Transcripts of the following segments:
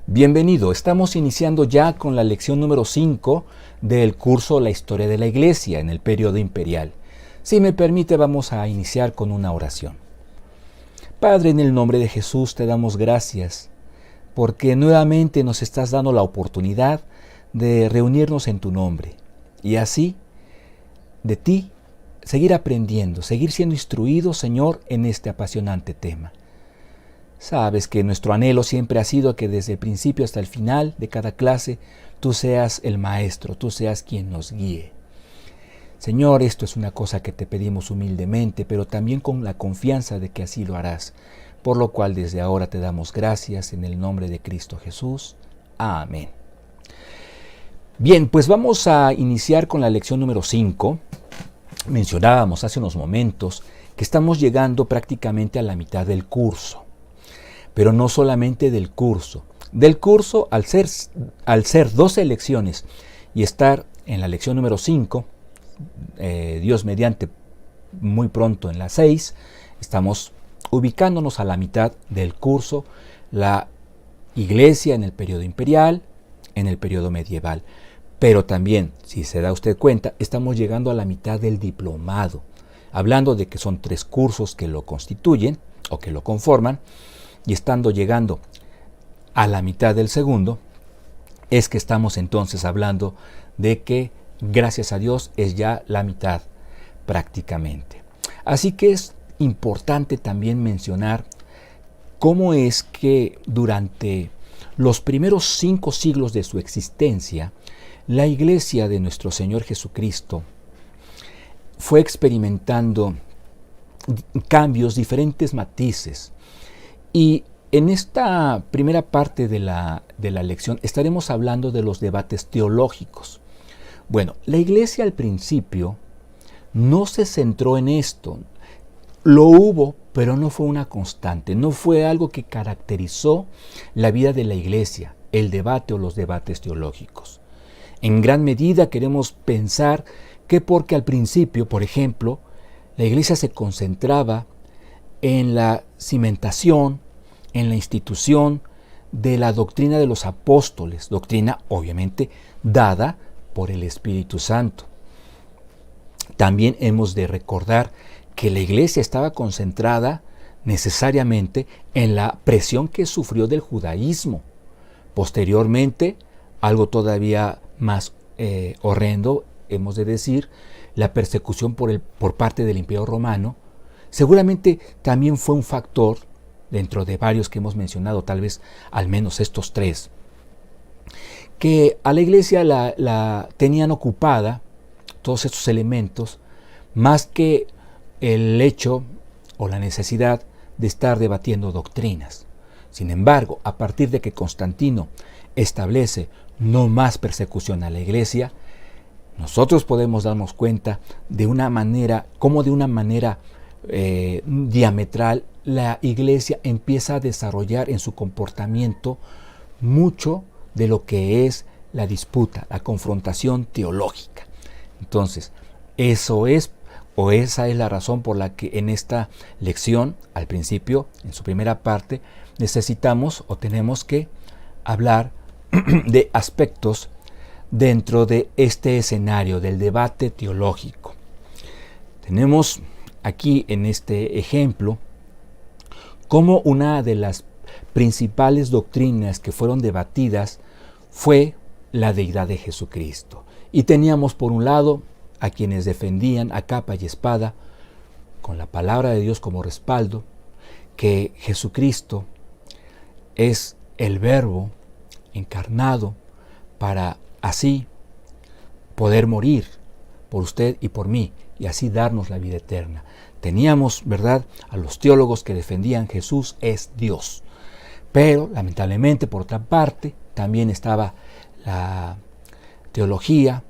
Bienvenido, estamos iniciando ya con la lección número 5 del curso La Historia de la Iglesia en el Período Imperial. Si me permite, vamos a iniciar con una oración. Padre, en el nombre de Jesús te damos gracias porque nuevamente nos estás dando la oportunidad de reunirnos en tu nombre y así de ti seguir aprendiendo, seguir siendo instruidos, Señor, en este apasionante tema. Sabes que nuestro anhelo siempre ha sido que desde el principio hasta el final de cada clase tú seas el maestro, tú seas quien nos guíe. Señor, esto es una cosa que te pedimos humildemente, pero también con la confianza de que así lo harás, por lo cual desde ahora te damos gracias en el nombre de Cristo Jesús. Amén. Bien, pues vamos a iniciar con la lección número 5. Mencionábamos hace unos momentos que estamos llegando prácticamente a la mitad del curso. Pero no solamente del curso. Del curso, al ser 12 lecciones y estar en la lección número 5, Dios mediante muy pronto en la 6, estamos ubicándonos a la mitad del curso, la Iglesia en el periodo imperial, en el periodo medieval. Pero también, si se da usted cuenta, estamos llegando a la mitad del diplomado, hablando de que son 3 cursos que lo constituyen o que lo conforman. Y estando llegando a la mitad del segundo, es que estamos entonces hablando de que, gracias a Dios, es ya la mitad prácticamente. Así que es importante también mencionar cómo es que durante los primeros 5 siglos de su existencia, la Iglesia de nuestro Señor Jesucristo fue experimentando cambios, diferentes matices. Y en esta primera parte de la lección estaremos hablando de los debates teológicos. Bueno, la Iglesia al principio no se centró en esto. Lo hubo, pero no fue una constante, no fue algo que caracterizó la vida de la Iglesia, el debate o los debates teológicos. En gran medida queremos pensar que porque al principio, por ejemplo, la Iglesia se concentraba en la cimentación, en la institución de la doctrina de los apóstoles, doctrina obviamente dada por el Espíritu Santo. También hemos de recordar que la Iglesia estaba concentrada necesariamente en la presión que sufrió del judaísmo. Posteriormente, algo todavía más horrendo, hemos de decir, la persecución por parte del Imperio Romano, seguramente también fue un factor, dentro de varios que hemos mencionado, tal vez al menos estos 3, que a la Iglesia la tenían ocupada, todos estos elementos, más que el hecho o la necesidad de estar debatiendo doctrinas. Sin embargo, a partir de que Constantino establece no más persecución a la Iglesia, nosotros podemos darnos cuenta de una manera, cómo de una manera diametral la Iglesia empieza a desarrollar en su comportamiento mucho de lo que es la disputa, la confrontación teológica. Entonces, eso es, o esa es la razón por la que en esta lección, al principio, en su primera parte, necesitamos o tenemos que hablar de aspectos dentro de este escenario del debate teológico. Tenemos aquí en este ejemplo como una de las principales doctrinas que fueron debatidas fue la deidad de Jesucristo. Y teníamos por un lado a quienes defendían a capa y espada, con la palabra de Dios como respaldo, que Jesucristo es el Verbo encarnado para así poder morir por usted y por mí y así darnos la vida eterna. Teníamos, ¿verdad?, a los teólogos que defendían Jesús es Dios. Pero, lamentablemente, por otra parte, también estaba la teología,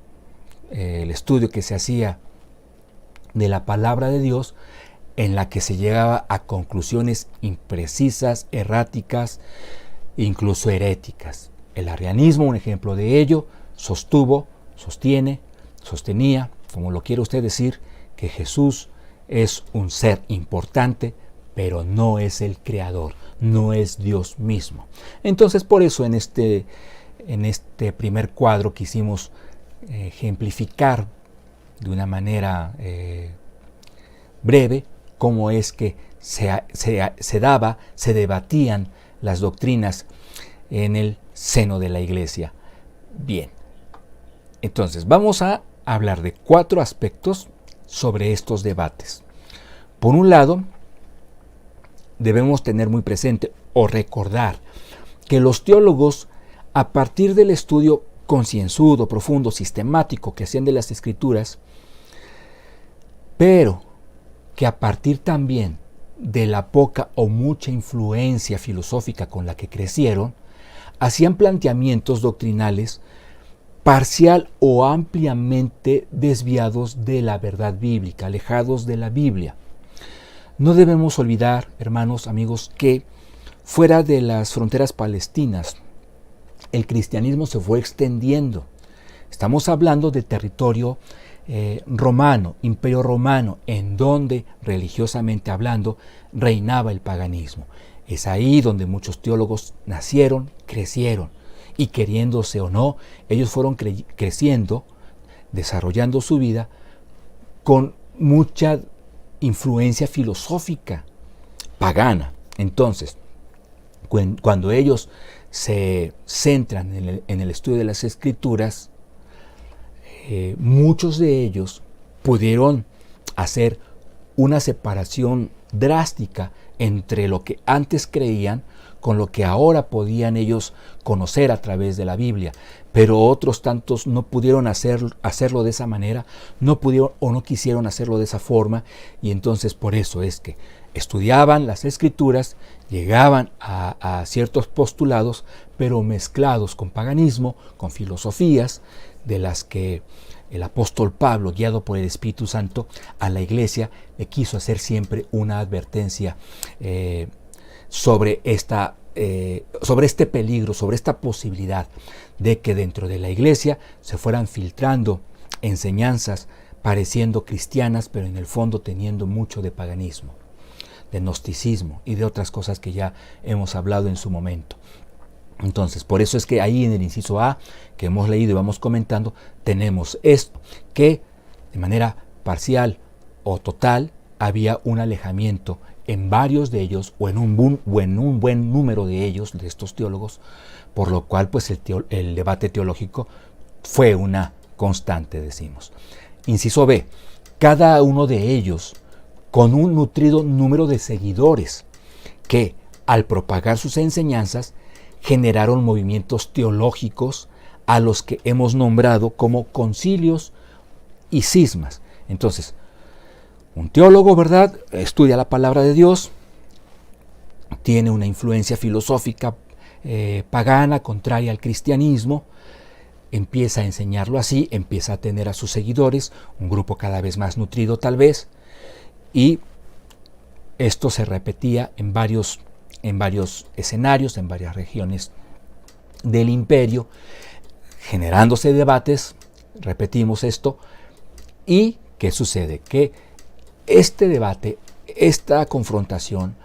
el estudio que se hacía de la palabra de Dios, en la que se llegaba a conclusiones imprecisas, erráticas, incluso heréticas. El arrianismo, un ejemplo de ello, sostenía, como lo quiera usted decir, que Jesús es un ser importante, pero no es el creador, no es Dios mismo. Entonces, por eso en este primer cuadro quisimos ejemplificar de una manera breve cómo es que se debatían las doctrinas en el seno de la Iglesia. Bien, entonces vamos a hablar de 4 aspectos sobre estos debates. Por un lado, debemos tener muy presente o recordar que los teólogos, a partir del estudio concienzudo, profundo, sistemático que hacían de las Escrituras, pero que a partir también de la poca o mucha influencia filosófica con la que crecieron, hacían planteamientos doctrinales parcial o ampliamente desviados de la verdad bíblica, alejados de la Biblia. No debemos olvidar, hermanos, amigos, que fuera de las fronteras palestinas, el cristianismo se fue extendiendo. Estamos hablando de territorio romano, imperio romano, en donde, religiosamente hablando, reinaba el paganismo. Es ahí donde muchos teólogos nacieron, crecieron, y queriéndose o no, ellos fueron creciendo, desarrollando su vida con mucha influencia filosófica pagana. Entonces, cuando ellos se centran en el estudio de las Escrituras, muchos de ellos pudieron hacer una separación drástica entre lo que antes creían con lo que ahora podían ellos conocer a través de la Biblia. Pero otros tantos no pudieron hacerlo de esa manera, no pudieron o no quisieron hacerlo de esa forma, y entonces por eso es que estudiaban las Escrituras, llegaban a ciertos postulados, pero mezclados con paganismo, con filosofías, de las que el apóstol Pablo, guiado por el Espíritu Santo, a la Iglesia le quiso hacer siempre una advertencia sobre este peligro, sobre esta posibilidad de que dentro de la Iglesia se fueran filtrando enseñanzas pareciendo cristianas, pero en el fondo teniendo mucho de paganismo, de gnosticismo y de otras cosas que ya hemos hablado en su momento. Entonces, por eso es que ahí en el inciso A, que hemos leído y vamos comentando, tenemos esto, que de manera parcial o total había un alejamiento en varios de ellos o en un buen número de ellos, de estos teólogos, por lo cual pues el debate teológico fue una constante, decimos. Inciso B, cada uno de ellos con un nutrido número de seguidores que al propagar sus enseñanzas generaron movimientos teológicos a los que hemos nombrado como concilios y cismas. Entonces, un teólogo, ¿verdad?, estudia la palabra de Dios, tiene una influencia filosófica pagana, contraria al cristianismo, empieza a enseñarlo así, empieza a tener a sus seguidores, un grupo cada vez más nutrido tal vez, y esto se repetía en varios escenarios, en varias regiones del imperio, generándose debates, repetimos esto, y ¿qué sucede? Que este debate, esta confrontación,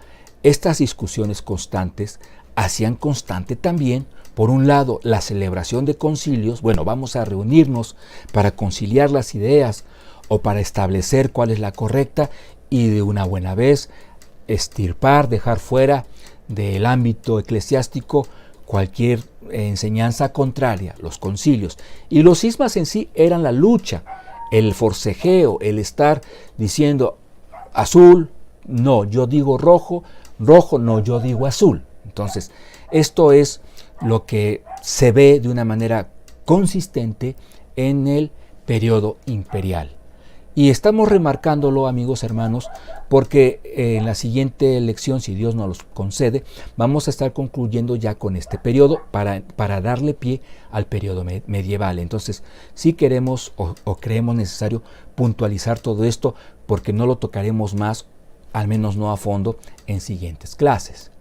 estas discusiones constantes, hacían constante también, por un lado, la celebración de concilios. Bueno, vamos a reunirnos para conciliar las ideas o para establecer cuál es la correcta y de una buena vez extirpar, dejar fuera del ámbito eclesiástico cualquier enseñanza contraria, los concilios. Y los cismas en sí eran la lucha, el forcejeo, el estar diciendo azul, no, yo digo rojo, rojo, no, yo digo azul. Entonces, esto es lo que se ve de una manera consistente en el periodo imperial. Y estamos remarcándolo, amigos hermanos, porque en la siguiente lección, si Dios nos los concede, vamos a estar concluyendo ya con este periodo para darle pie al periodo medieval. Entonces, sí queremos o creemos necesario puntualizar todo esto, porque no lo tocaremos más, al menos no a fondo, en siguientes clases.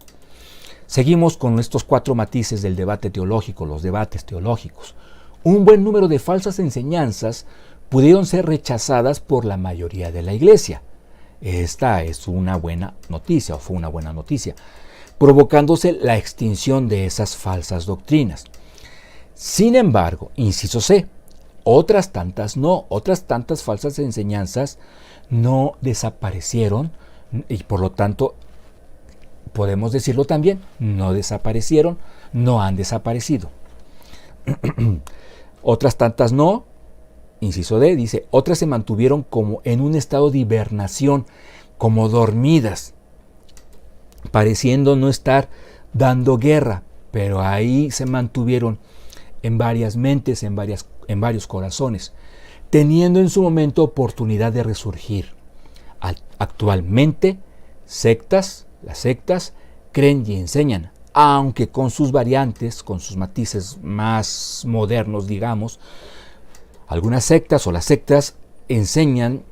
Seguimos con estos 4 matices del debate teológico, los debates teológicos. Un buen número de falsas enseñanzas pudieron ser rechazadas por la mayoría de la Iglesia. Esta es una buena noticia, o fue una buena noticia, provocándose la extinción de esas falsas doctrinas. Sin embargo, inciso C, otras tantas falsas enseñanzas no desaparecieron, y por lo tanto podemos decirlo también, no desaparecieron, no han desaparecido. Otras tantas no, inciso D, dice, otras se mantuvieron como en un estado de hibernación, como dormidas, pareciendo no estar dando guerra, pero ahí se mantuvieron en varias mentes, en varios corazones, teniendo en su momento oportunidad de resurgir. Actualmente, las sectas creen y enseñan, aunque con sus variantes, con sus matices más modernos, digamos, algunas sectas o las sectas enseñan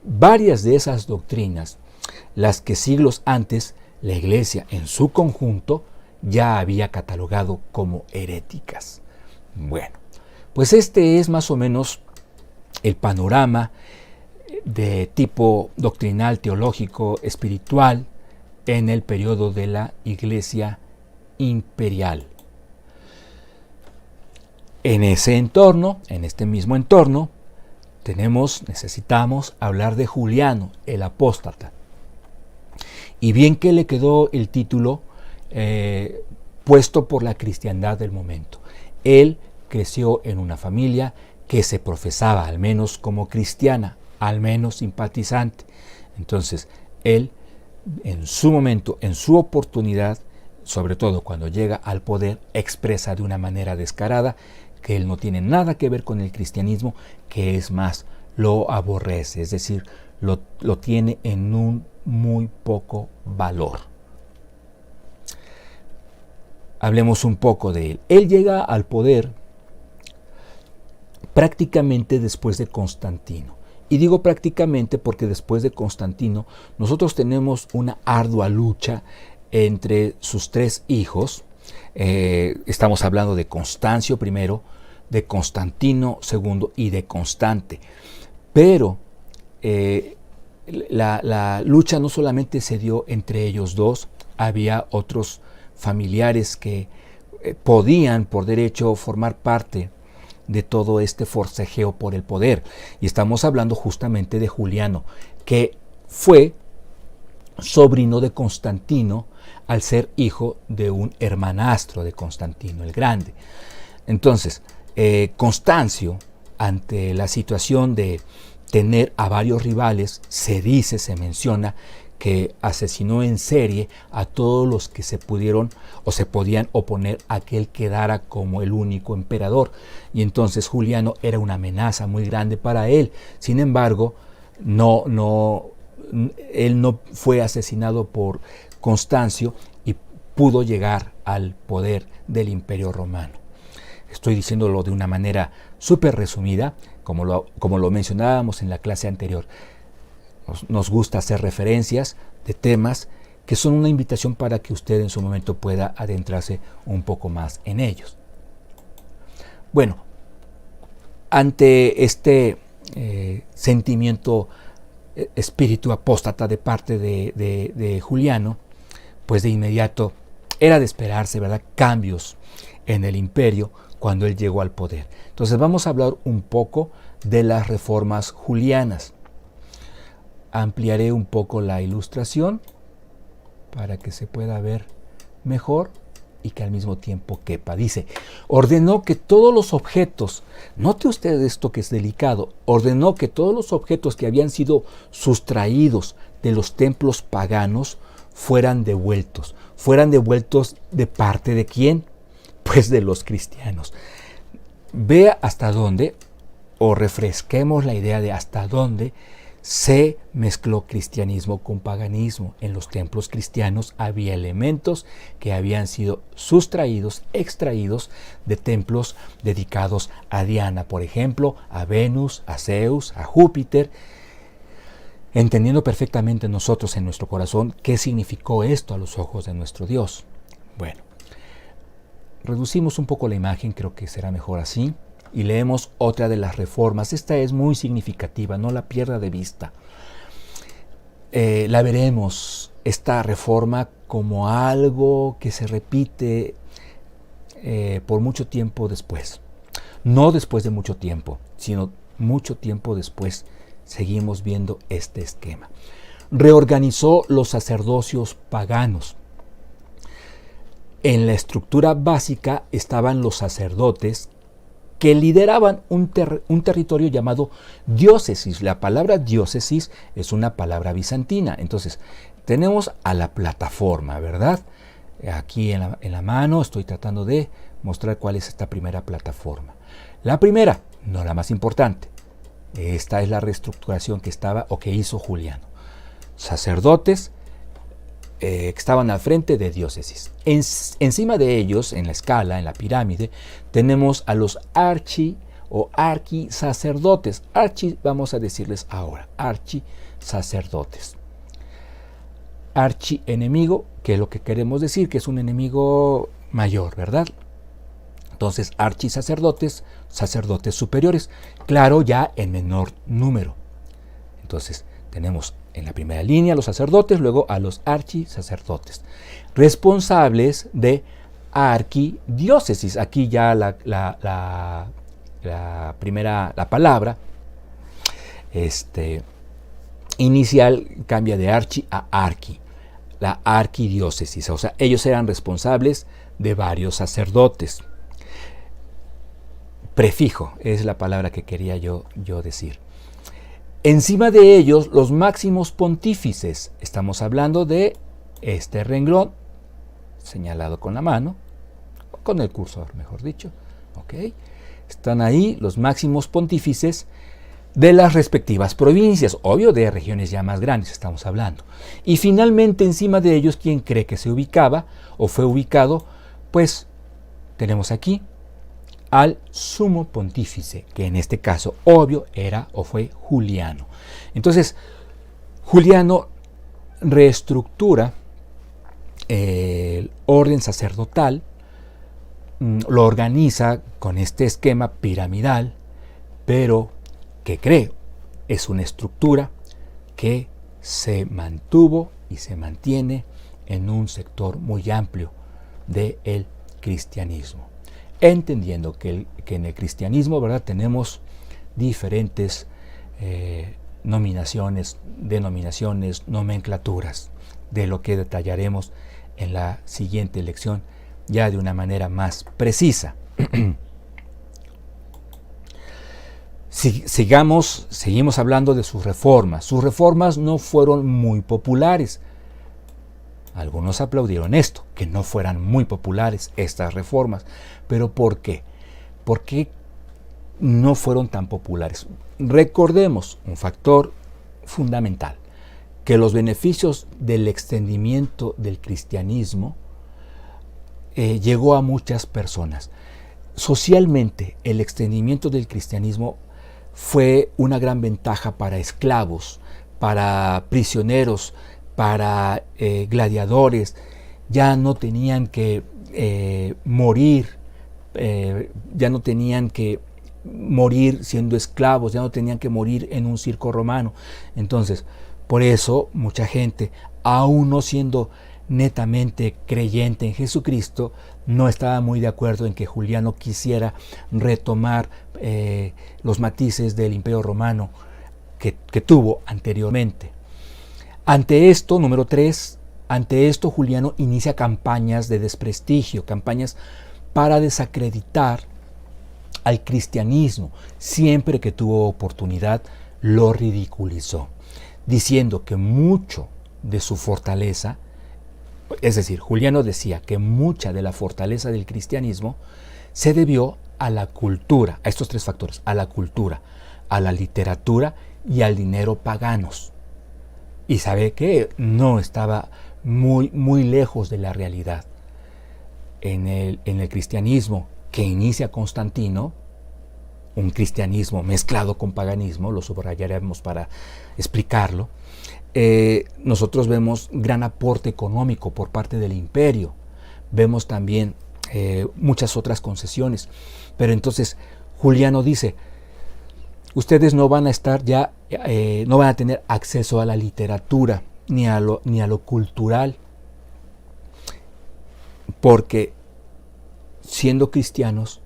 varias de esas doctrinas, las que siglos antes la Iglesia en su conjunto ya había catalogado como heréticas. Bueno, pues este es más o menos el panorama de tipo doctrinal, teológico, espiritual en el periodo de la Iglesia imperial. En ese entorno, en este mismo entorno, necesitamos hablar de Juliano, el apóstata. Y bien que le quedó el título puesto por la cristiandad del momento. Él creció en una familia que se profesaba al menos como cristiana, al menos simpatizante. Entonces, él en su momento, en su oportunidad, sobre todo cuando llega al poder, expresa de una manera descarada que él no tiene nada que ver con el cristianismo, que es más, lo aborrece, es decir, lo tiene en un muy poco valor. Hablemos un poco de él. Él llega al poder prácticamente después de Constantino. Y digo prácticamente porque después de Constantino nosotros tenemos una ardua lucha entre sus tres hijos. Estamos hablando de Constancio I, de Constantino II y de Constante. Pero la lucha no solamente se dio entre ellos dos, había otros familiares que podían por derecho formar parte de todo este forcejeo por el poder. Y estamos hablando justamente de Juliano, que fue sobrino de Constantino al ser hijo de un hermanastro de Constantino el Grande. Entonces, Constancio, ante la situación de tener a varios rivales, se menciona que asesinó en serie a todos los que se pudieron o se podían oponer a que él quedara como el único emperador. Y entonces Juliano era una amenaza muy grande para él. Sin embargo, él no fue asesinado por Constancio y pudo llegar al poder del Imperio Romano. Estoy diciéndolo de una manera súper resumida, como lo mencionábamos en la clase anterior. Nos gusta hacer referencias de temas que son una invitación para que usted en su momento pueda adentrarse un poco más en ellos. Bueno, ante este sentimiento espíritu apóstata de parte de Juliano, pues de inmediato era de esperarse, ¿verdad?, cambios en el imperio cuando él llegó al poder. Entonces vamos a hablar un poco de las reformas julianas. Ampliaré un poco la ilustración para que se pueda ver mejor y que al mismo tiempo quepa. Dice, ordenó que todos los objetos, note usted esto que es delicado, ordenó que todos los objetos que habían sido sustraídos de los templos paganos fueran devueltos. ¿Fueran devueltos de parte de quién? Pues de los cristianos. Vea hasta dónde, o refresquemos la idea de hasta dónde se mezcló cristianismo con paganismo. En los templos cristianos había elementos que habían sido sustraídos, extraídos de templos dedicados a Diana, por ejemplo, a Venus, a Zeus, a Júpiter, entendiendo perfectamente nosotros en nuestro corazón qué significó esto a los ojos de nuestro Dios. Bueno, reducimos un poco la imagen, creo que será mejor así. Y leemos otra de las reformas. Esta es muy significativa, no la pierda de vista. la veremos, esta reforma, como algo que se repite por mucho tiempo después. No después de mucho tiempo, sino mucho tiempo después seguimos viendo este esquema. Reorganizó los sacerdocios paganos. En la estructura básica estaban los sacerdotes que lideraban un territorio llamado diócesis. La palabra diócesis es una palabra bizantina. Entonces, tenemos a la plataforma, ¿verdad? Aquí en la mano estoy tratando de mostrar cuál es esta primera plataforma. La primera, no la más importante. Esta es la reestructuración que estaba o que hizo Juliano. Sacerdotes que estaban al frente de diócesis. Encima de ellos, en la escala, en la pirámide, tenemos a los archisacerdotes. Vamos a decirles ahora, archisacerdotes. Archienemigo, que es lo que queremos decir, que es un enemigo mayor, ¿verdad? Entonces, archisacerdotes, sacerdotes superiores, claro, ya en menor número. Entonces, tenemos en la primera línea a los sacerdotes, luego a los archisacerdotes, responsables de arquidiócesis. Aquí ya la palabra inicial cambia de archi a arqui, la arquidiócesis. O sea, ellos eran responsables de varios sacerdotes. Prefijo es la palabra que quería yo decir. Encima de ellos, los máximos pontífices. Estamos hablando de este renglón, señalado con la mano, con el cursor, mejor dicho. ¿Okay? Están ahí los máximos pontífices de las respectivas provincias, obvio de regiones ya más grandes estamos hablando. Y finalmente, encima de ellos, ¿quién cree que se ubicaba o fue ubicado? Pues tenemos aquí al sumo pontífice, que en este caso, obvio, era o fue Juliano. Entonces, Juliano reestructura el orden sacerdotal, lo organiza con este esquema piramidal, pero ¿qué cree? Es una estructura que se mantuvo y se mantiene en un sector muy amplio del cristianismo. Entendiendo que en el cristianismo, ¿verdad?, tenemos diferentes denominaciones, nomenclaturas, de lo que detallaremos en la siguiente lección ya de una manera más precisa. Seguimos hablando de sus reformas. Sus reformas no fueron muy populares. Algunos aplaudieron esto, que no fueran muy populares estas reformas. ¿Pero por qué? ¿Por qué no fueron tan populares? Recordemos un factor fundamental, que los beneficios del extendimiento del cristianismo llegó a muchas personas. Socialmente, el extendimiento del cristianismo fue una gran ventaja para esclavos, para prisioneros, para gladiadores. Ya no tenían que morir siendo esclavos, ya no tenían que morir en un circo romano. Entonces, por eso mucha gente, aún no siendo netamente creyente en Jesucristo, no estaba muy de acuerdo en que Juliano quisiera retomar los matices del Imperio Romano que tuvo anteriormente. Ante esto, número 3, Juliano inicia campañas de desprestigio, campañas para desacreditar al cristianismo. Siempre que tuvo oportunidad, lo ridiculizó, diciendo que mucho de su fortaleza, es decir, Juliano decía que mucha de la fortaleza del cristianismo se debió a la cultura, a estos 3 factores, a la cultura, a la literatura y al dinero paganos. Y sabe que no estaba muy lejos de la realidad. En el cristianismo que inicia Constantino, un cristianismo mezclado con paganismo, lo subrayaremos para explicarlo, nosotros vemos gran aporte económico por parte del imperio, vemos también muchas otras concesiones, pero entonces Juliano dice, ustedes no van a estar ya, no van a tener acceso a la literatura ni a lo cultural, porque siendo cristianos,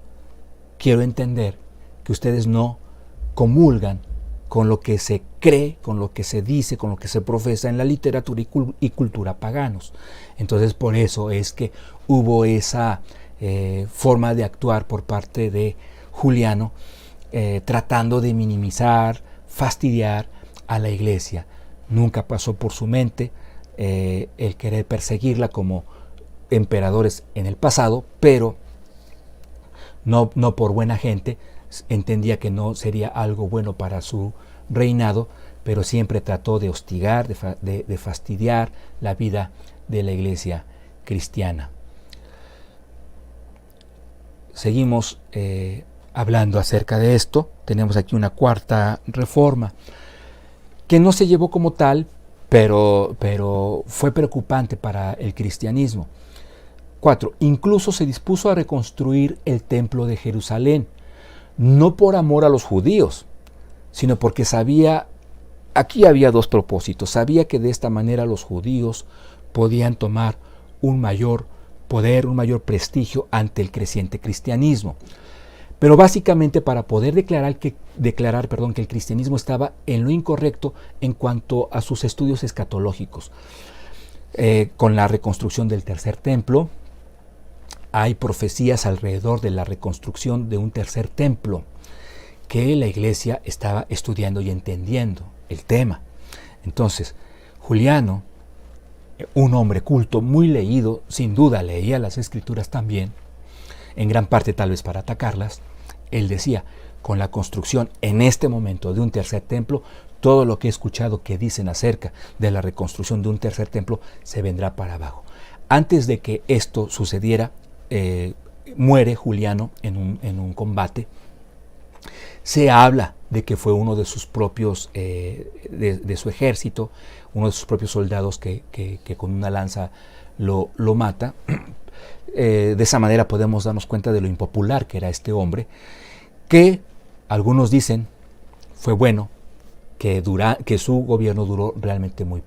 quiero entender que ustedes no comulgan con lo que se cree, con lo que se dice, con lo que se profesa en la literatura y cultura paganos. Entonces, por eso es que hubo esa forma de actuar por parte de Juliano, tratando de minimizar, fastidiar a la iglesia. Nunca pasó por su mente el querer perseguirla como emperadores en el pasado, pero no por buena gente. Entendía que no sería algo bueno para su reinado, pero siempre trató de hostigar, de fastidiar la vida de la iglesia cristiana. Seguimos hablando acerca de esto. Tenemos aquí una cuarta reforma que no se llevó como tal, pero fue preocupante para el cristianismo. 4. Incluso se dispuso a reconstruir el templo de Jerusalén, no por amor a los judíos, sino porque sabía, aquí había dos propósitos. Sabía que de esta manera los judíos podían tomar un mayor poder, un mayor prestigio ante el creciente cristianismo. Pero básicamente para poder declarar que el cristianismo estaba en lo incorrecto en cuanto a sus estudios escatológicos. Con la reconstrucción del tercer templo, hay profecías alrededor de la reconstrucción de un tercer templo que la iglesia estaba estudiando y entendiendo el tema. Entonces, Juliano, un hombre culto, muy leído, sin duda leía las escrituras también, en gran parte tal vez para atacarlas, él decía, con la construcción en este momento de un tercer templo, todo lo que he escuchado que dicen acerca de la reconstrucción de un tercer templo se vendrá para abajo. Antes de que esto sucediera, muere Juliano en un combate. Se habla de que fue uno de sus propios, de su ejército, uno de sus propios soldados que con una lanza lo mata. De esa manera podemos darnos cuenta de lo impopular que era este hombre, que algunos dicen fue bueno, que su gobierno duró realmente muy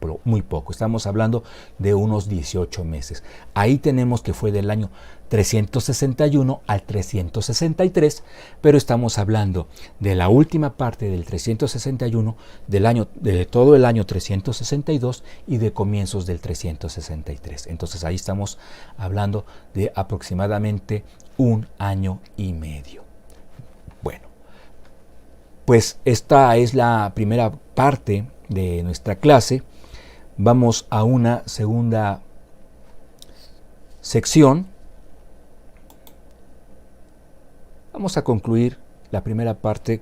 poco. Estamos hablando de unos 18 meses. Ahí tenemos que fue del año 361 al 363, pero estamos hablando de la última parte del 361, de todo el año 362 y de comienzos del 363. Entonces ahí estamos hablando de aproximadamente un año y medio. Bueno, pues esta es la primera parte de nuestra clase. Vamos a una segunda sección. Vamos a concluir la primera parte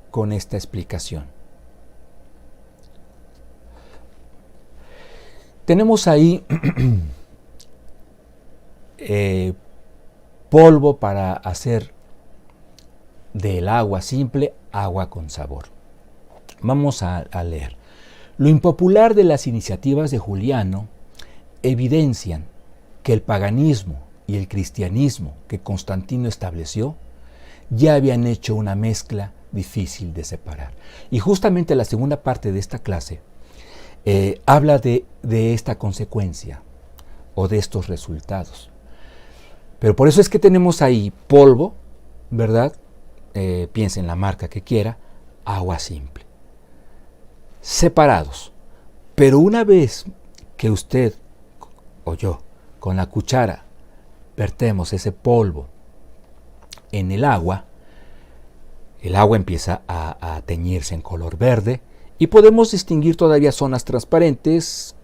con esta explicación. Tenemos ahí polvo para hacer del agua simple agua con sabor. Vamos a leer. Lo impopular de las iniciativas de Juliano evidencian que el paganismo y el cristianismo que Constantino estableció ya habían hecho una mezcla difícil de separar. Y justamente la segunda parte de esta clase habla de esta consecuencia o de estos resultados. Pero por eso es que tenemos ahí polvo, ¿verdad? Piense en la marca que quiera, agua simple. Separados. Pero una vez que usted o yo con la cuchara vertemos ese polvo en el agua empieza a teñirse en color verde y podemos distinguir todavía zonas transparentes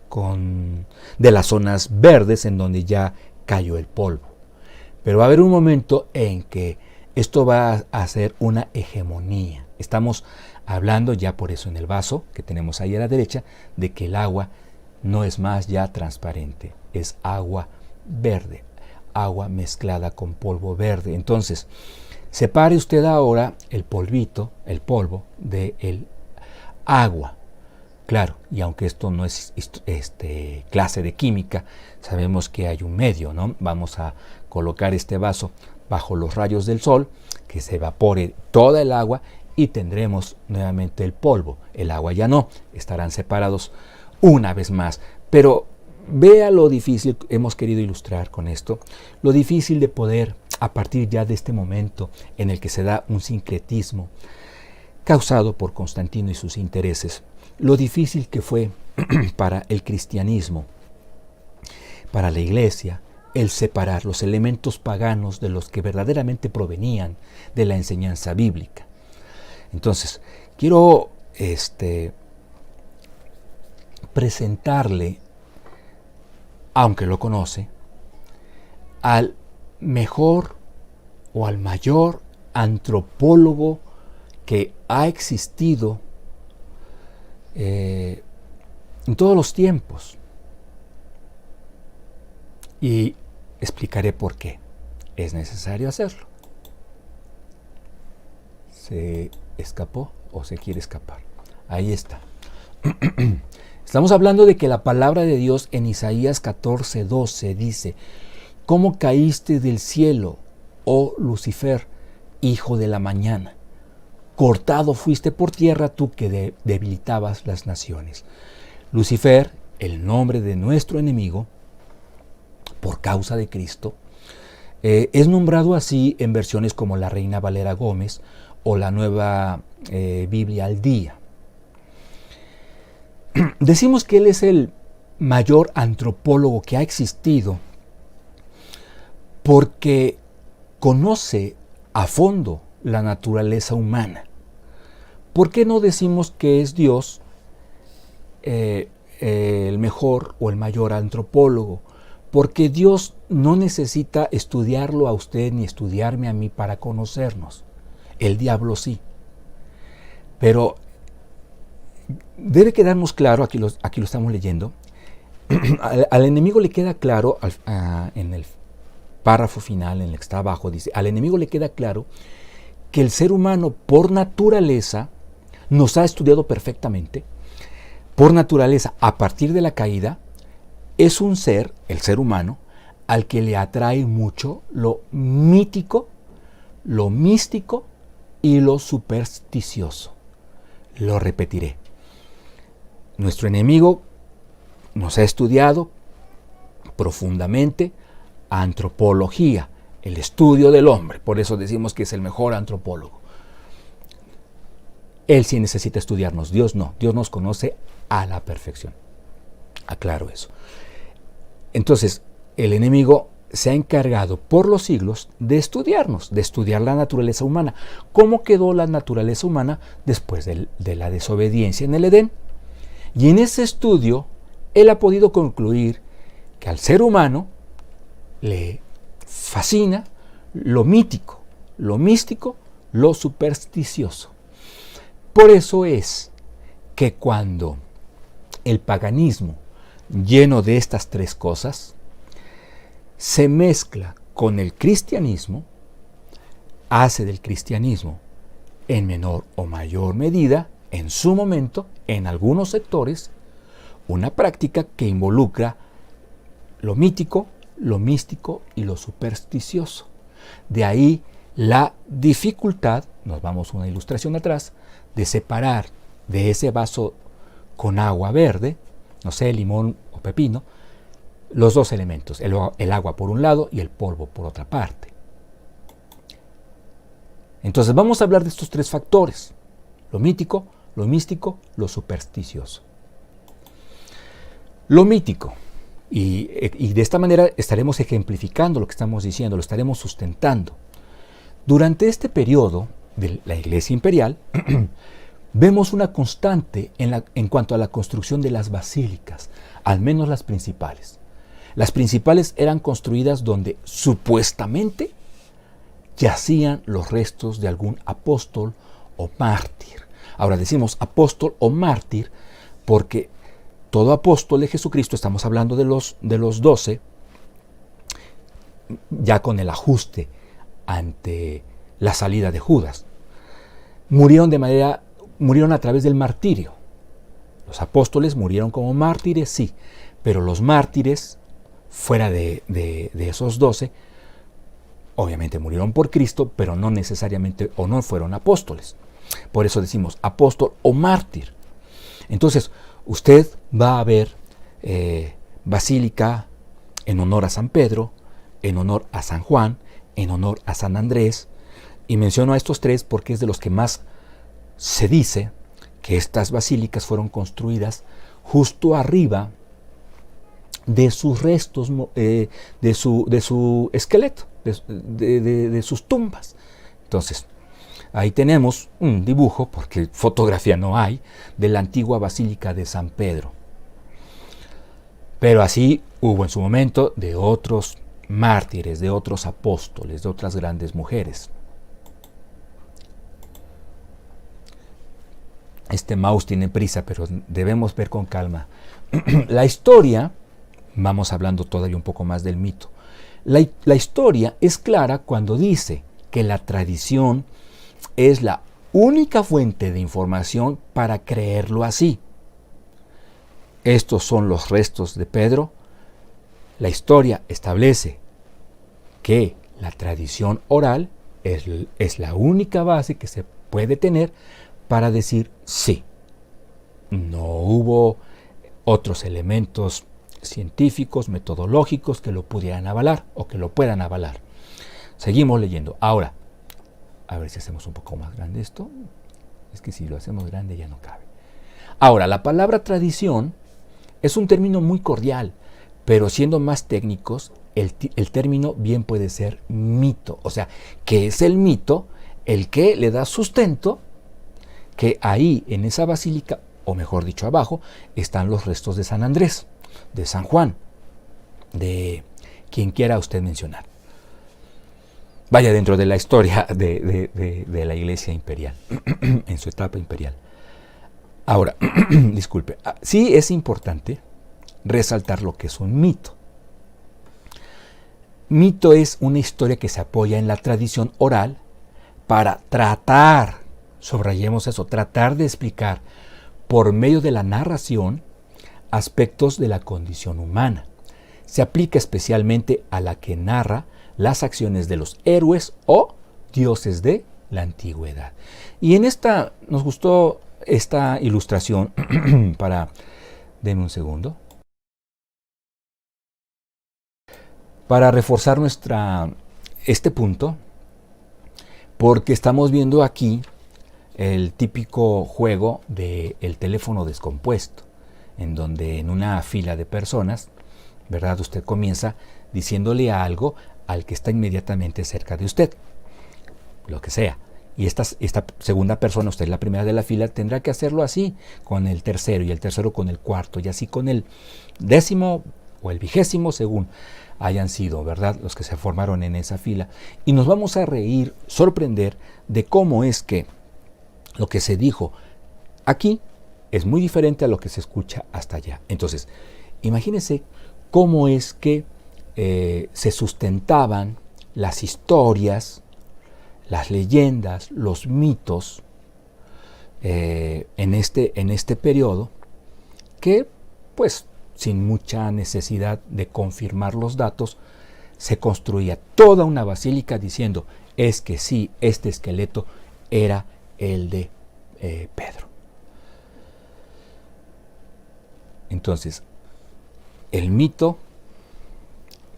de las zonas verdes en donde ya cayó el polvo. Pero va a haber un momento en que esto va a hacer una hegemonía. Estamos hablando ya por eso en el vaso que tenemos ahí a la derecha de que el agua no es más ya transparente, es agua verde, agua mezclada con polvo verde. Entonces, separe usted ahora el polvo del agua. Claro, y aunque esto no es clase de química, sabemos que hay un medio, ¿no? Vamos a colocar este vaso bajo los rayos del sol, que se evapore toda el agua y tendremos nuevamente el polvo. El agua ya no, estarán separados una vez más. Pero vea lo difícil, hemos querido ilustrar con esto, lo difícil de poder, a partir ya de este momento en el que se da un sincretismo causado por Constantino y sus intereses, lo difícil que fue para el cristianismo, para la Iglesia, el separar los elementos paganos de los que verdaderamente provenían de la enseñanza bíblica. Entonces, quiero presentarle, aunque lo conoce, al mejor o al mayor antropólogo que ha existido en todos los tiempos. Y explicaré por qué es necesario hacerlo. ¿Se escapó o se quiere escapar? Ahí está. Estamos hablando de que la palabra de Dios en Isaías 14:12 dice: ¿Cómo caíste del cielo, oh Lucifer, hijo de la mañana? Cortado fuiste por tierra tú que debilitabas las naciones. Lucifer, el nombre de nuestro enemigo, por causa de Cristo, es nombrado así en versiones como la Reina Valera Gómez o la Nueva Biblia al Día. Decimos que él es el mayor antropólogo que ha existido porque conoce a fondo la naturaleza humana. ¿Por qué no decimos que es Dios el mejor o el mayor antropólogo? Porque Dios no necesita estudiarlo a usted ni estudiarme a mí para conocernos. El diablo sí. Pero debe quedarnos claro, aquí lo estamos leyendo, al enemigo le queda claro, en el párrafo final, en el que está abajo, dice, al enemigo le queda claro que el ser humano por naturaleza nos ha estudiado perfectamente. Por naturaleza, a partir de la caída, es un ser, el ser humano, al que le atrae mucho lo mítico, lo místico y lo supersticioso. Lo repetiré. Nuestro enemigo nos ha estudiado profundamente antropología, el estudio del hombre. Por eso decimos que es el mejor antropólogo. Él sí necesita estudiarnos, Dios no. Dios nos conoce a la perfección. Aclaro eso. Entonces, el enemigo se ha encargado por los siglos de estudiarnos, de estudiar la naturaleza humana. ¿Cómo quedó la naturaleza humana después de la desobediencia en el Edén? Y en ese estudio, él ha podido concluir que al ser humano le fascina lo mítico, lo místico, lo supersticioso. Por eso es que cuando el paganismo, lleno de estas tres cosas, se mezcla con el cristianismo, hace del cristianismo, en menor o mayor medida, en su momento, en algunos sectores, una práctica que involucra lo mítico, lo místico y lo supersticioso. De ahí la dificultad, nos vamos una ilustración atrás, de separar de ese vaso con agua verde, no sé, limón o pepino, los dos elementos, el agua por un lado y el polvo por otra parte. Entonces vamos a hablar de estos tres factores: lo mítico, lo místico, lo supersticioso. Lo mítico, y de esta manera estaremos ejemplificando lo que estamos diciendo, lo estaremos sustentando. Durante este periodo de la Iglesia Imperial, vemos una constante en cuanto a la construcción de las basílicas, al menos las principales. Las principales eran construidas donde supuestamente yacían los restos de algún apóstol o mártir. Ahora decimos apóstol o mártir porque todo apóstol de Jesucristo, estamos hablando de los 12, ya con el ajuste ante la salida de Judas, murieron a través del martirio. Los apóstoles murieron como mártires, sí, pero los mártires, fuera de esos 12, obviamente murieron por Cristo, pero no necesariamente o no fueron apóstoles. Por eso decimos apóstol o mártir. Entonces, usted va a ver basílica en honor a San Pedro, en honor a San Juan, en honor a San Andrés, y menciono a estos tres porque es de los que más se dice que estas basílicas fueron construidas justo arriba de sus restos, de su esqueleto, de sus tumbas. Entonces, ahí tenemos un dibujo, porque fotografía no hay, de la antigua Basílica de San Pedro. Pero así hubo en su momento de otros mártires, de otros apóstoles, de otras grandes mujeres. Este mouse tiene prisa, pero debemos ver con calma. La historia, vamos hablando todavía un poco más del mito. La historia es clara cuando dice que la tradición es la única fuente de información para creerlo así. Estos son los restos de Pedro. La historia establece que la tradición oral es la única base que se puede tener para decir sí. No hubo otros elementos científicos, metodológicos que lo pudieran avalar o que lo puedan avalar. Seguimos leyendo. Ahora, a ver si hacemos un poco más grande esto. Es que si lo hacemos grande ya no cabe. Ahora, la palabra tradición es un término muy cordial, pero siendo más técnicos, el término bien puede ser mito. O sea, ¿qué es el mito? El que le da sustento que ahí en esa basílica, o mejor dicho abajo, están los restos de San Andrés, de San Juan, de quien quiera usted mencionar. Vaya dentro de la historia de la Iglesia imperial, en su etapa imperial. Ahora, disculpe, sí es importante resaltar lo que es un mito. Mito es una historia que se apoya en la tradición oral para tratar, subrayemos eso, tratar de explicar por medio de la narración aspectos de la condición humana. Se aplica especialmente a la que narra las acciones de los héroes o dioses de la antigüedad. Y en esta, nos gustó esta ilustración denme un segundo, para reforzar este punto, porque estamos viendo aquí el típico juego del teléfono descompuesto, en donde en una fila de personas, ¿verdad? Usted comienza diciéndole algo al que está inmediatamente cerca de usted, lo que sea. Y esta segunda persona, usted es la primera de la fila, tendrá que hacerlo así con el tercero y el tercero con el cuarto y así con el 10º o el 20º según hayan sido, ¿verdad? Los que se formaron en esa fila. Y nos vamos a reír, sorprender de cómo es que lo que se dijo aquí es muy diferente a lo que se escucha hasta allá. Entonces, imagínense cómo es que se sustentaban las historias, las leyendas, los mitos en este periodo, que pues sin mucha necesidad de confirmar los datos, se construía toda una basílica diciendo, es que sí, este esqueleto era el de Pedro. Entonces, el mito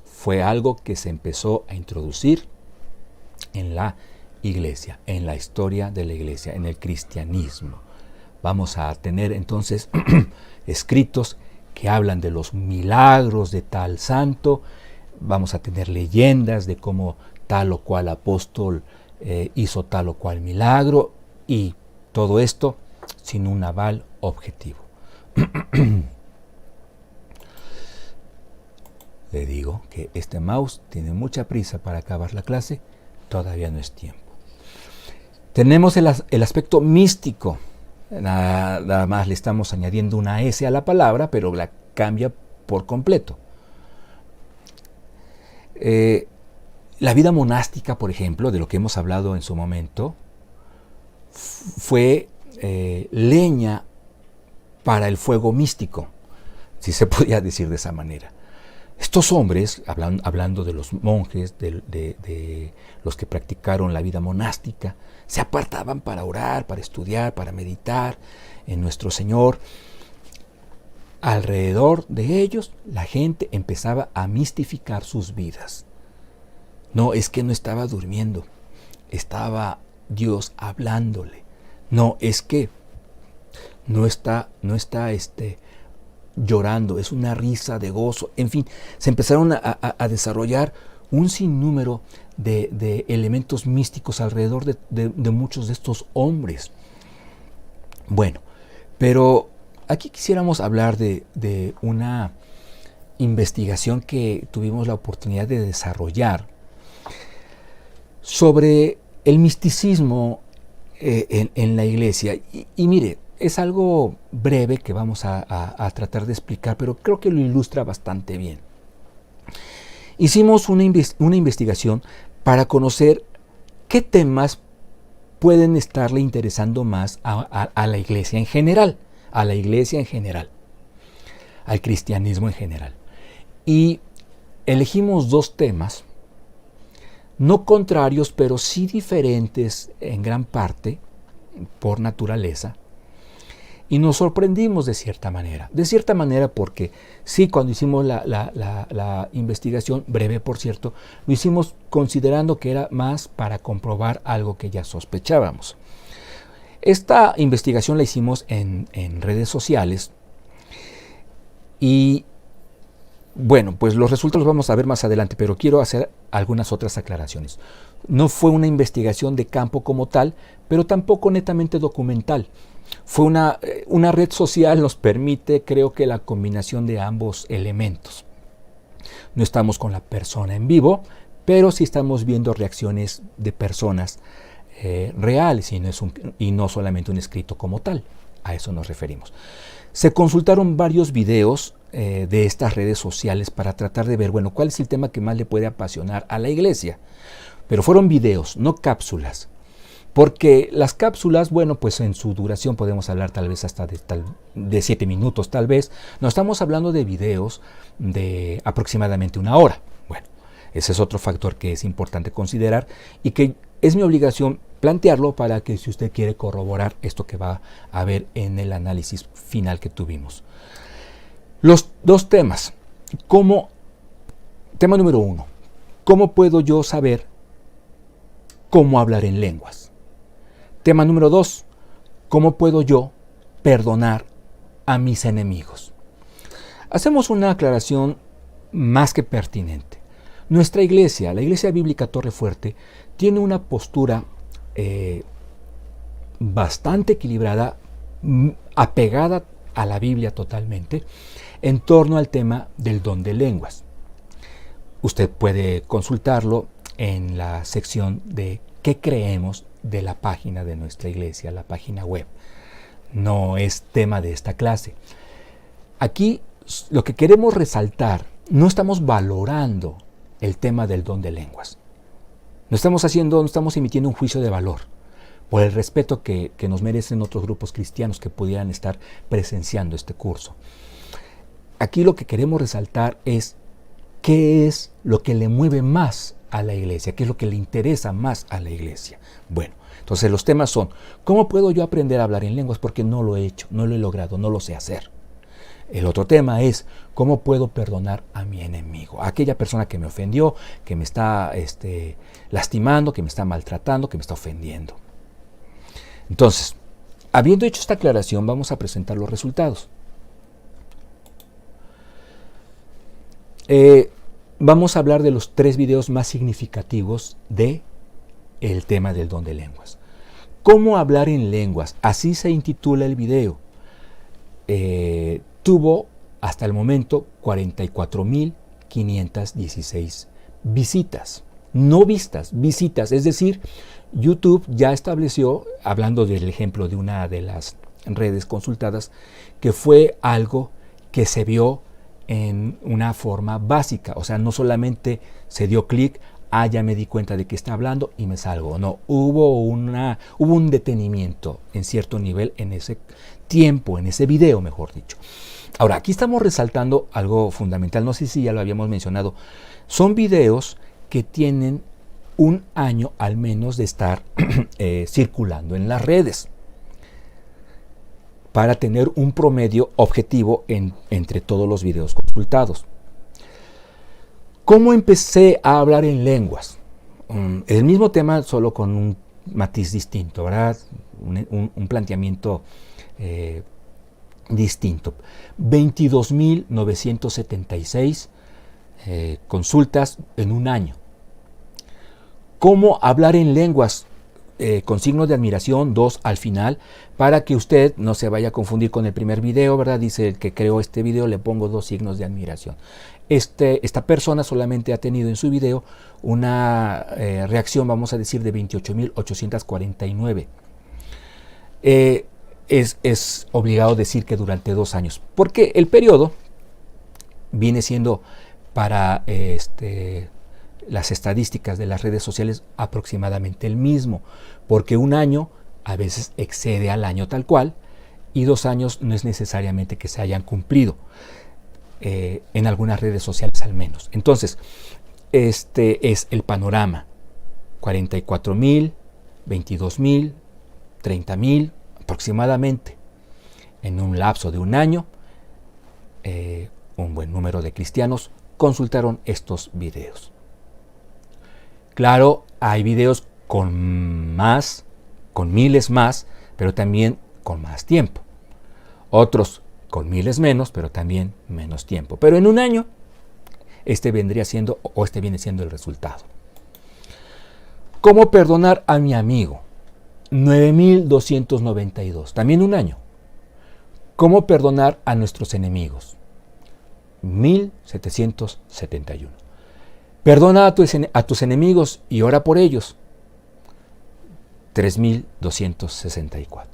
fue algo que se empezó a introducir en la Iglesia, en la historia de la Iglesia, en el cristianismo. Vamos a tener entonces escritos que hablan de los milagros de tal santo, vamos a tener leyendas de cómo tal o cual apóstol hizo tal o cual milagro, y todo esto sin un aval objetivo. Le digo que este mouse tiene mucha prisa para acabar la clase, todavía no es tiempo. Tenemos el aspecto místico. Nada más le estamos añadiendo una S a la palabra, pero la cambia por completo. La vida monástica, por ejemplo, de lo que hemos hablado en su momento, fue leña para el fuego místico, si se podía decir de esa manera. Estos hombres, hablando de los monjes, de los que practicaron la vida monástica, se apartaban para orar, para estudiar, para meditar en nuestro Señor. Alrededor de ellos, la gente empezaba a mistificar sus vidas. No, es que no estaba durmiendo, estaba Dios hablándole. No, es que no está llorando, es una risa de gozo. En fin, se empezaron a desarrollar un sinnúmero de elementos místicos alrededor de muchos de estos hombres. Bueno, pero aquí quisiéramos hablar de una investigación que tuvimos la oportunidad de desarrollar sobre el misticismo en la iglesia. Y mire, es algo breve que vamos a tratar de explicar, pero creo que lo ilustra bastante bien. Hicimos una investigación para conocer qué temas pueden estarle interesando más a la iglesia en general, al cristianismo en general. Y elegimos 2 temas, no contrarios, pero sí diferentes en gran parte, por naturaleza, y nos sorprendimos de cierta manera. De cierta manera porque sí, cuando hicimos la investigación, breve por cierto, lo hicimos considerando que era más para comprobar algo que ya sospechábamos. Esta investigación la hicimos en redes sociales y bueno, pues los resultados los vamos a ver más adelante, pero quiero hacer algunas otras aclaraciones. No fue una investigación de campo como tal, pero tampoco netamente documental. Fue una red social, nos permite, creo que la combinación de ambos elementos. No estamos con la persona en vivo, pero sí estamos viendo reacciones de personas reales y no solamente un escrito como tal. A eso nos referimos. Se consultaron varios videos de estas redes sociales para tratar de ver, bueno, cuál es el tema que más le puede apasionar a la iglesia. Pero fueron videos, no cápsulas. Porque las cápsulas, bueno, pues en su duración podemos hablar tal vez hasta de 7 minutos tal vez. No, estamos hablando de videos de aproximadamente 1 hora. Bueno, ese es otro factor que es importante considerar y que es mi obligación plantearlo para que si usted quiere corroborar esto que va a ver en el análisis final que tuvimos. Los 2 temas. Tema número 1. ¿Cómo puedo yo saber cómo hablar en lenguas? Tema número 2. ¿Cómo puedo yo perdonar a mis enemigos? Hacemos una aclaración más que pertinente. Nuestra iglesia, la Iglesia Bíblica Torre Fuerte, tiene una postura bastante equilibrada, apegada a la Biblia totalmente, en torno al tema del don de lenguas. Usted puede consultarlo en la sección de ¿qué creemos? De la página de nuestra iglesia, la página web. No es tema de esta clase. Aquí lo que queremos resaltar, no estamos valorando el tema del don de lenguas. No estamos emitiendo un juicio de valor por el respeto que nos merecen otros grupos cristianos que pudieran estar presenciando este curso. Aquí lo que queremos resaltar es qué es lo que le mueve más a la iglesia, qué es lo que le interesa más a la iglesia. Bueno, entonces los temas son, ¿cómo puedo yo aprender a hablar en lenguas? Porque no lo he hecho, no lo he logrado, no lo sé hacer. El otro tema es, ¿cómo puedo perdonar a mi enemigo? A aquella persona que me ofendió, que me está lastimando, que me está maltratando, que me está ofendiendo. Entonces, habiendo hecho esta aclaración, vamos a presentar los resultados. Vamos a hablar de los 3 videos más significativos de el tema del don de lenguas. ¿Cómo hablar en lenguas? Así se intitula el video. Tuvo hasta el momento 44.516 visitas. No vistas, visitas. Es decir, YouTube ya estableció, hablando del ejemplo de una de las redes consultadas, que fue algo que se vio en una forma básica. O sea, no solamente se dio clic, ya me di cuenta de que está hablando y me salgo. No, hubo un detenimiento en cierto nivel en ese tiempo, en ese video, mejor dicho. Ahora, aquí estamos resaltando algo fundamental, no sé si ya lo habíamos mencionado. Son videos que tienen un año al menos de estar circulando en las redes para tener un promedio objetivo entre todos los videos consultados. ¿Cómo empecé a hablar en lenguas? El mismo tema, solo con un matiz distinto, ¿verdad? Un planteamiento distinto. 22.976 consultas en un año. ¿Cómo hablar en lenguas? Con signos de admiración, 2 al final, para que usted no se vaya a confundir con el primer video, ¿verdad? Dice el que creó este video, le pongo 2 signos de admiración. Esta persona solamente ha tenido en su video una reacción, vamos a decir, de 28.849. Es obligado decir que durante 2 años, porque el periodo viene siendo para las estadísticas de las redes sociales aproximadamente el mismo, porque un año a veces excede al año tal cual y 2 años no es necesariamente que se hayan cumplido, en algunas redes sociales al menos. Entonces, este es el panorama: 44.000, 22.000, 30.000 aproximadamente. En un lapso de un año, un buen número de cristianos consultaron estos videos. Claro, hay videos con miles más, pero también con más tiempo. Otros con miles menos, pero también menos tiempo. Pero en un año, viene siendo el resultado. ¿Cómo perdonar a mi amigo? 9.292, también un año. ¿Cómo perdonar a nuestros enemigos? 1.771. Perdona a tus enemigos y ora por ellos. 3.264.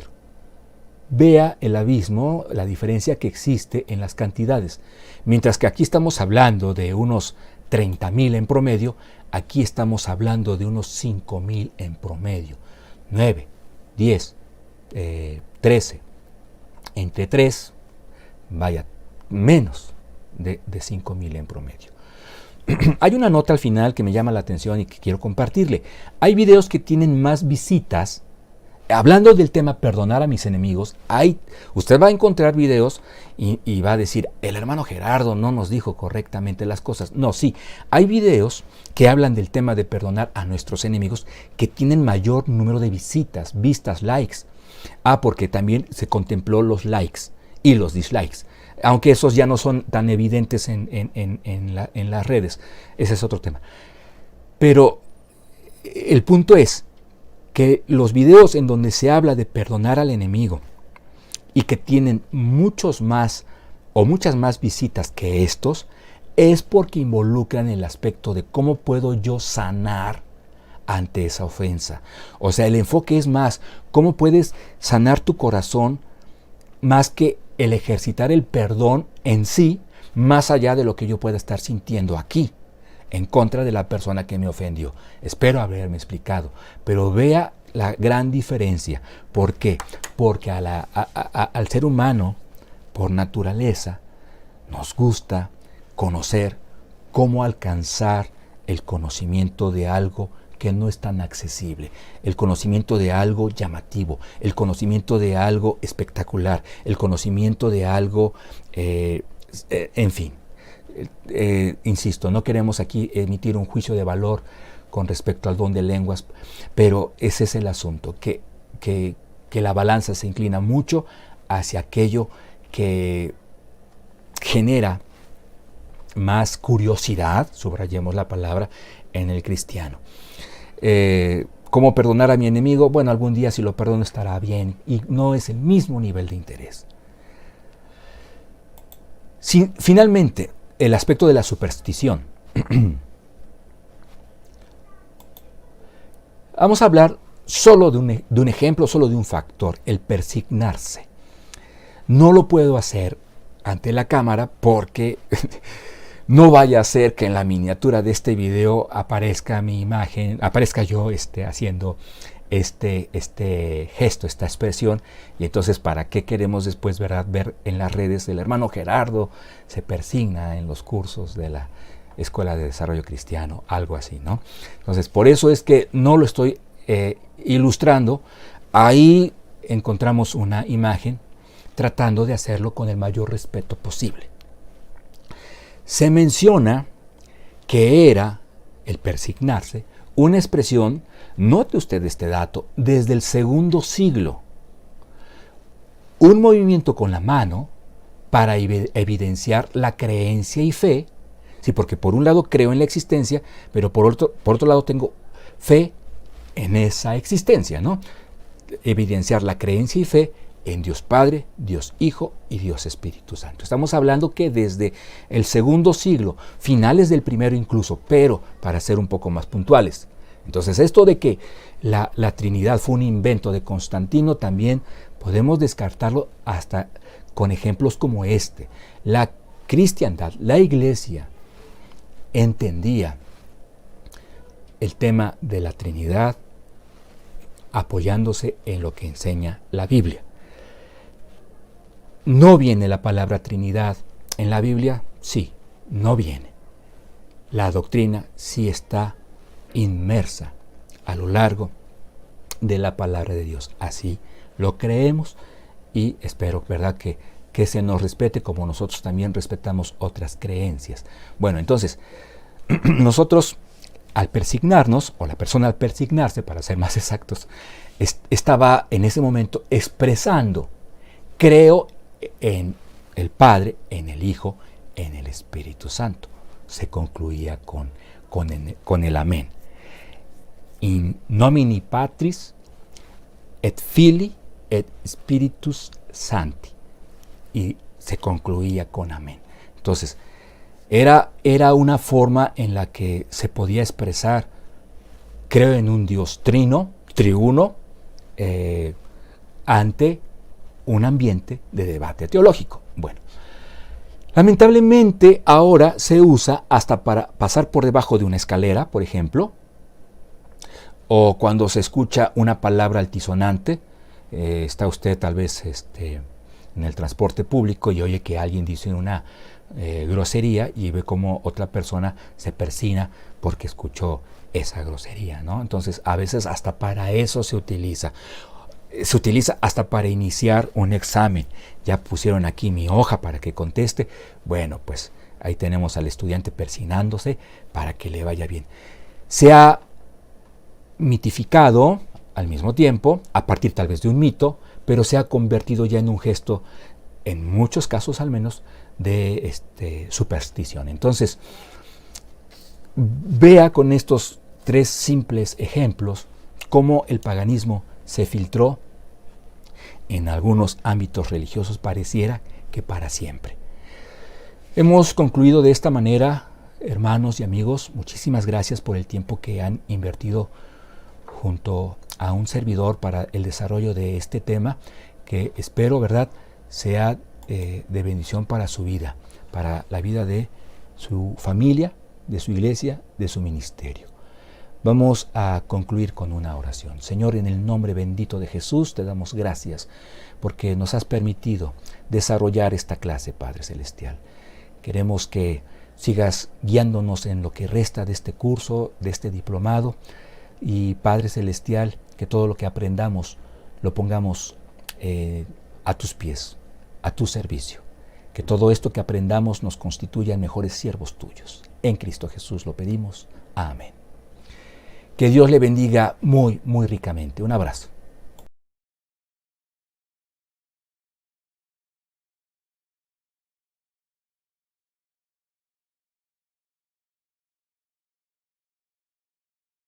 Vea el abismo, la diferencia que existe en las cantidades. Mientras que aquí estamos hablando de unos 30.000 en promedio, aquí estamos hablando de unos 5.000 en promedio. 9, 10, 13. Entre 3, menos de 5.000 en promedio. Hay una nota al final que me llama la atención y que quiero compartirle. Hay videos que tienen más visitas. Hablando del tema perdonar a mis enemigos, usted va a encontrar videos y va a decir, el hermano Gerardo no nos dijo correctamente las cosas. No, sí, hay videos que hablan del tema de perdonar a nuestros enemigos que tienen mayor número de visitas, vistas, likes. Porque también se contempló los likes y los dislikes, aunque esos ya no son tan evidentes en las redes. Ese es otro tema. Pero el punto es que los videos en donde se habla de perdonar al enemigo y que tienen muchas más visitas que estos, es porque involucran el aspecto de cómo puedo yo sanar ante esa ofensa. O sea, el enfoque es más, cómo puedes sanar tu corazón más que el ejercitar el perdón en sí, más allá de lo que yo pueda estar sintiendo aquí, en contra de la persona que me ofendió. Espero haberme explicado, pero vea la gran diferencia. ¿Por qué? Porque al ser humano, por naturaleza, nos gusta conocer cómo alcanzar el conocimiento de algo que no es tan accesible, el conocimiento de algo llamativo, el conocimiento de algo espectacular, el conocimiento de algo, en fin. Insisto, no queremos aquí emitir un juicio de valor con respecto al don de lenguas, pero ese es el asunto, que la balanza se inclina mucho hacia aquello que genera más curiosidad, subrayemos la palabra, en el cristiano. ¿Cómo perdonar a mi enemigo? Bueno, algún día si lo perdono estará bien, y no es el mismo nivel de interés. Finalmente, el aspecto de la superstición. Vamos a hablar solo de un ejemplo, solo de un factor, el persignarse. No lo puedo hacer ante la cámara porque no vaya a ser que en la miniatura de este video aparezca mi imagen, aparezca yo haciendo este gesto, esta expresión, y entonces ¿para qué queremos después ver en las redes el hermano Gerardo se persigna en los cursos de la Escuela de Desarrollo Cristiano, algo así, ¿no? Entonces por eso es que no lo estoy ilustrando. Ahí encontramos una imagen tratando de hacerlo con el mayor respeto posible. Se menciona que era el persignarse una expresión, note usted este dato, desde el segundo siglo. Un movimiento con la mano para evidenciar la creencia y fe, sí, porque por un lado creo en la existencia, pero por otro lado tengo fe en esa existencia, ¿no? Evidenciar la creencia y fe en Dios Padre, Dios Hijo y Dios Espíritu Santo. Estamos hablando que desde el segundo siglo, finales del primero incluso, pero para ser un poco más puntuales. Entonces esto de que la Trinidad fue un invento de Constantino también podemos descartarlo hasta con ejemplos como este. La cristiandad, la iglesia, entendía el tema de la Trinidad apoyándose en lo que enseña la Biblia. ¿No viene la palabra Trinidad en la Biblia? Sí, no viene. La doctrina sí está inmersa a lo largo de la palabra de Dios. Así lo creemos y espero, ¿verdad?, que se nos respete como nosotros también respetamos otras creencias. Bueno, entonces, nosotros al persignarnos, o la persona al persignarse, para ser más exactos, estaba en ese momento expresando: creo en el Padre, en el Hijo, en el Espíritu Santo. Se concluía con el amén. In nomine Patris et Filii et Spiritus Sancti. Y se concluía con amén. Entonces, era una forma en la que se podía expresar: creo en un Dios triuno, ante un ambiente de debate teológico. Bueno, lamentablemente ahora se usa hasta para pasar por debajo de una escalera, por ejemplo, o cuando se escucha una palabra altisonante. Está usted tal vez en el transporte público y oye que alguien dice una grosería y ve como otra persona se persina porque escuchó esa grosería, ¿no? Entonces a veces hasta para eso se utiliza. Se utiliza hasta para iniciar un examen. Ya pusieron aquí mi hoja para que conteste. Bueno, pues ahí tenemos al estudiante persignándose para que le vaya bien. Se ha mitificado al mismo tiempo, a partir tal vez de un mito, pero se ha convertido ya en un gesto, en muchos casos al menos, de superstición. Entonces, vea con estos 3 simples ejemplos cómo el paganismo se filtró en algunos ámbitos religiosos, pareciera que para siempre. Hemos concluido de esta manera, hermanos y amigos. Muchísimas gracias por el tiempo que han invertido junto a un servidor para el desarrollo de este tema, que espero, ¿verdad?, sea de bendición para su vida, para la vida de su familia, de su iglesia, de su ministerio. Vamos a concluir con una oración. Señor, en el nombre bendito de Jesús, te damos gracias porque nos has permitido desarrollar esta clase, Padre Celestial. Queremos que sigas guiándonos en lo que resta de este curso, de este diplomado, y Padre Celestial, que todo lo que aprendamos lo pongamos a tus pies, a tu servicio. Que todo esto que aprendamos nos constituya en mejores siervos tuyos. En Cristo Jesús lo pedimos. Amén. Que Dios le bendiga muy, muy ricamente. Un abrazo.